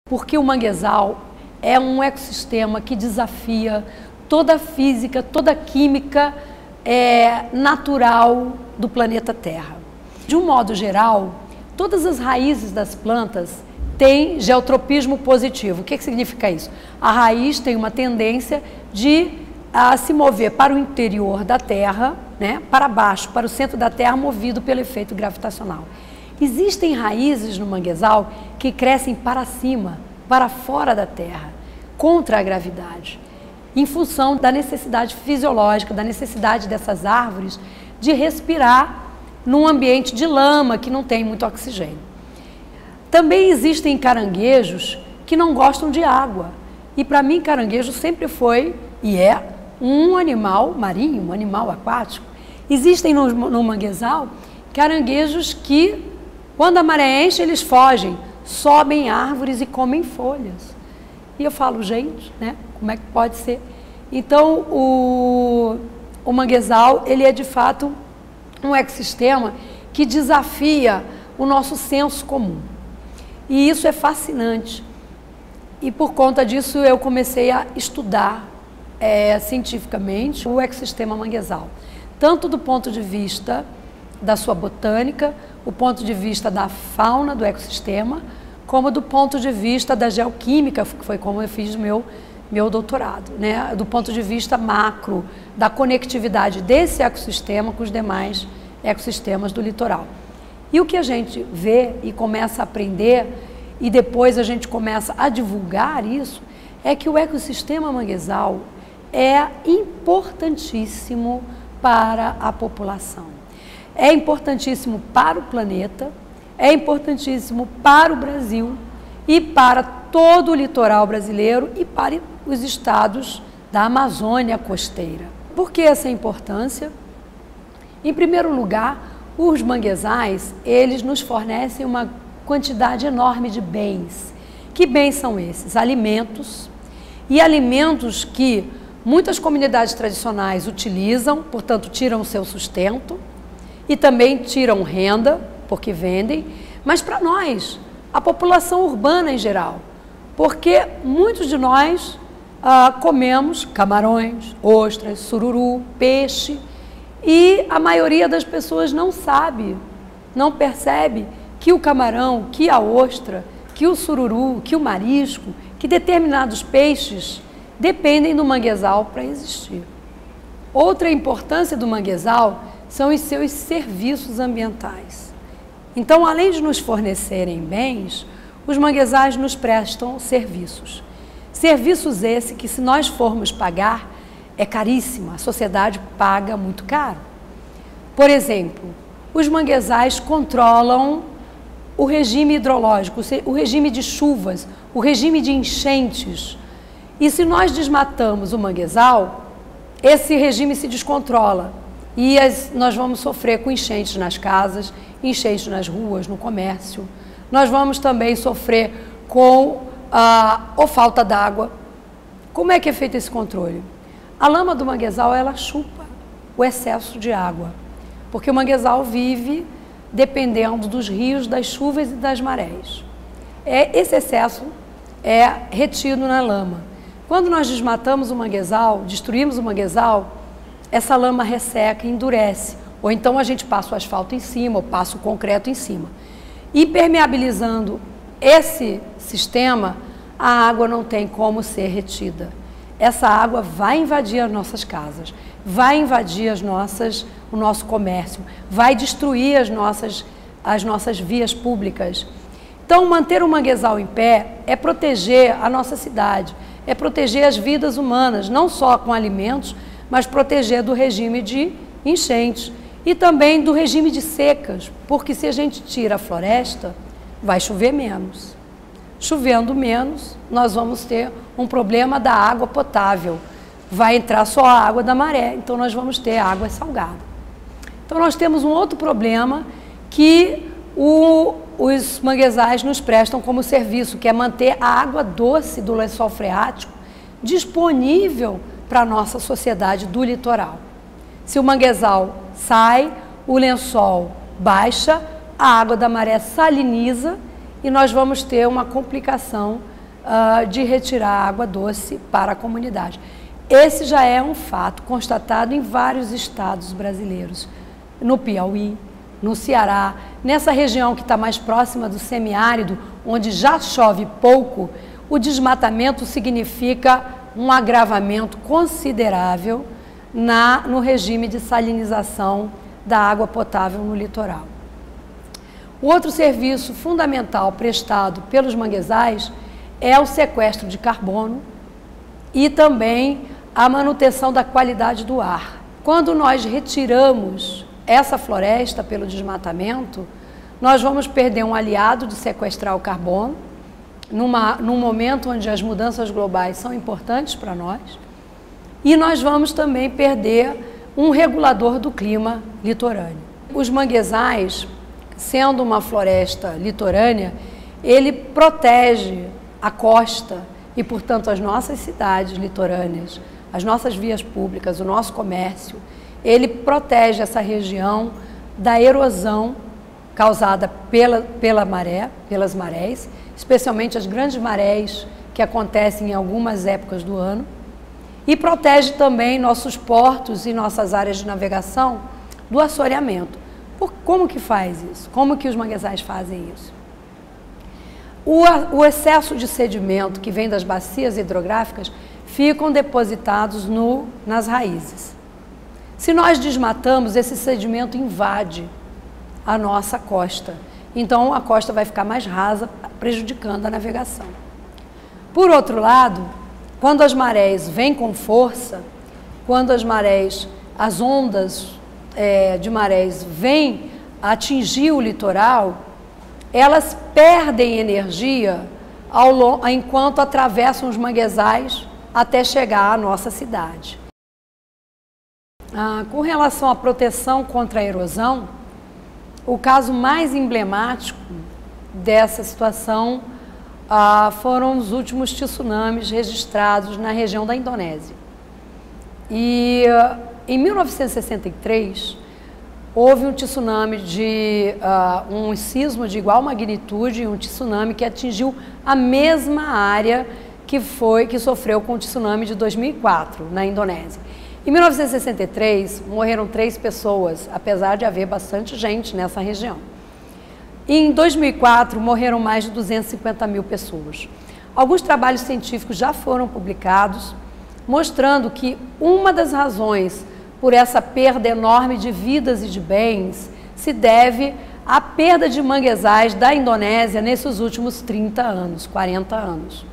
Porque o manguezal é um ecossistema que desafia toda a física, toda a química natural do planeta Terra. De um modo geral, todas as raízes das plantas têm geotropismo positivo. O que significa isso? A raiz tem uma tendência de se mover para o interior da Terra, né, para baixo, para o centro da Terra, movido pelo efeito gravitacional. Existem raízes no manguezal que crescem para cima, para fora da Terra, contra a gravidade, em função da necessidade fisiológica, da necessidade dessas árvores de respirar num ambiente de lama que não tem muito oxigênio. Também existem caranguejos que não gostam de água. E para mim, caranguejo sempre foi e é um animal marinho, um animal aquático. Existem no manguezal caranguejos que, quando a maré enche, eles fogem, sobem árvores e comem folhas. E eu falo, gente, né, como é que pode ser? Então, o manguezal, ele é de fato um ecossistema que desafia o nosso senso comum. E isso é fascinante. E por conta disso eu comecei a estudar cientificamente o ecossistema manguezal. Tanto do ponto de vista da sua botânica, o ponto de vista da fauna do ecossistema, como do ponto de vista da geoquímica, que foi como eu fiz meu doutorado, né? Do ponto de vista macro, da conectividade desse ecossistema com os demais ecossistemas do litoral. E o que a gente vê e começa a aprender, e depois a gente começa a divulgar isso, é que o ecossistema manguezal é importantíssimo para a população. É importantíssimo para o planeta, é importantíssimo para o Brasil e para todo o litoral brasileiro e para os estados da Amazônia costeira. Por que essa importância? Em primeiro lugar, os manguezais, eles nos fornecem uma quantidade enorme de bens. Que bens são esses? Alimentos, e alimentos que muitas comunidades tradicionais utilizam, portanto tiram o seu sustento, e também tiram renda, porque vendem, mas para nós, a população urbana em geral, porque muitos de nós comemos camarões, ostras, sururu, peixe, e a maioria das pessoas não sabe, não percebe que o camarão, que a ostra, que o sururu, que o marisco, que determinados peixes dependem do manguezal para existir. Outra importância do manguezal são os seus serviços ambientais. Então, além de nos fornecerem bens, os manguezais nos prestam serviços. Serviços esses que, se nós formos pagar, é caríssimo, a sociedade paga muito caro. Por exemplo, os manguezais controlam o regime hidrológico, o regime de chuvas, o regime de enchentes. E se nós desmatamos o manguezal, esse regime se descontrola e nós vamos sofrer com enchentes nas casas, enchentes nas ruas, no comércio. Nós vamos também sofrer com a falta d'água. Como é que é feito esse controle? A lama do manguezal, ela chupa o excesso de água, porque o manguezal vive dependendo dos rios, das chuvas e das marés. Esse excesso é retido na lama. Quando nós desmatamos o manguezal, destruímos o manguezal, essa lama resseca e endurece, ou então a gente passa o asfalto em cima, ou passa o concreto em cima. E permeabilizando esse sistema, a água não tem como ser retida. Essa água vai invadir as nossas casas, vai invadir o nosso comércio, vai destruir as nossas vias públicas. Então, manter o manguezal em pé é proteger a nossa cidade, é proteger as vidas humanas, não só com alimentos, mas proteger do regime de enchentes e também do regime de secas, porque se a gente tira a floresta, vai chover menos. Chovendo menos, nós vamos ter um problema da água potável. Vai entrar só a água da maré, então nós vamos ter água salgada. Então nós temos um outro problema que os manguezais nos prestam como serviço, que é manter a água doce do lençol freático disponível para a nossa sociedade do litoral. Se o manguezal sai, o lençol baixa, a água da maré saliniza e nós vamos ter uma complicação de retirar água doce para a comunidade. Esse já é um fato constatado em vários estados brasileiros, no Piauí, no Ceará, nessa região que está mais próxima do semiárido, onde já chove pouco, o desmatamento significa um agravamento considerável no regime de salinização da água potável no litoral. O outro serviço fundamental prestado pelos manguezais é o sequestro de carbono e também a manutenção da qualidade do ar. Quando nós retiramos essa floresta pelo desmatamento, nós vamos perder um aliado de sequestrar o carbono, num momento onde as mudanças globais são importantes para nós, e nós vamos também perder um regulador do clima litorâneo. Os manguezais, sendo uma floresta litorânea, ele protege a costa e, portanto, as nossas cidades litorâneas, as nossas vias públicas, o nosso comércio. Ele protege essa região da erosão causada pela maré, pelas marés, especialmente as grandes marés que acontecem em algumas épocas do ano, e protege também nossos portos e nossas áreas de navegação do assoreamento. Como que faz isso? Como que os manguezais fazem isso? O excesso de sedimento que vem das bacias hidrográficas ficam depositados nas raízes. Se nós desmatamos, esse sedimento invade a nossa costa. Então, a costa vai ficar mais rasa, prejudicando a navegação. Por outro lado, quando as marés vêm com força, quando as ondas de marés vêm atingir o litoral, elas perdem energia enquanto atravessam os manguezais até chegar à nossa cidade. Com relação à proteção contra a erosão, o caso mais emblemático dessa situação foram os últimos tsunamis registrados na região da Indonésia. E em 1963, houve um tsunami um sismo de igual magnitude, um tsunami que atingiu a mesma área que sofreu com o tsunami de 2004, na Indonésia. Em 1963, morreram 3 pessoas, apesar de haver bastante gente nessa região. Em 2004, morreram mais de 250 mil pessoas. Alguns trabalhos científicos já foram publicados, mostrando que uma das razões por essa perda enorme de vidas e de bens se deve à perda de manguezais da Indonésia nesses últimos 30 anos, 40 anos.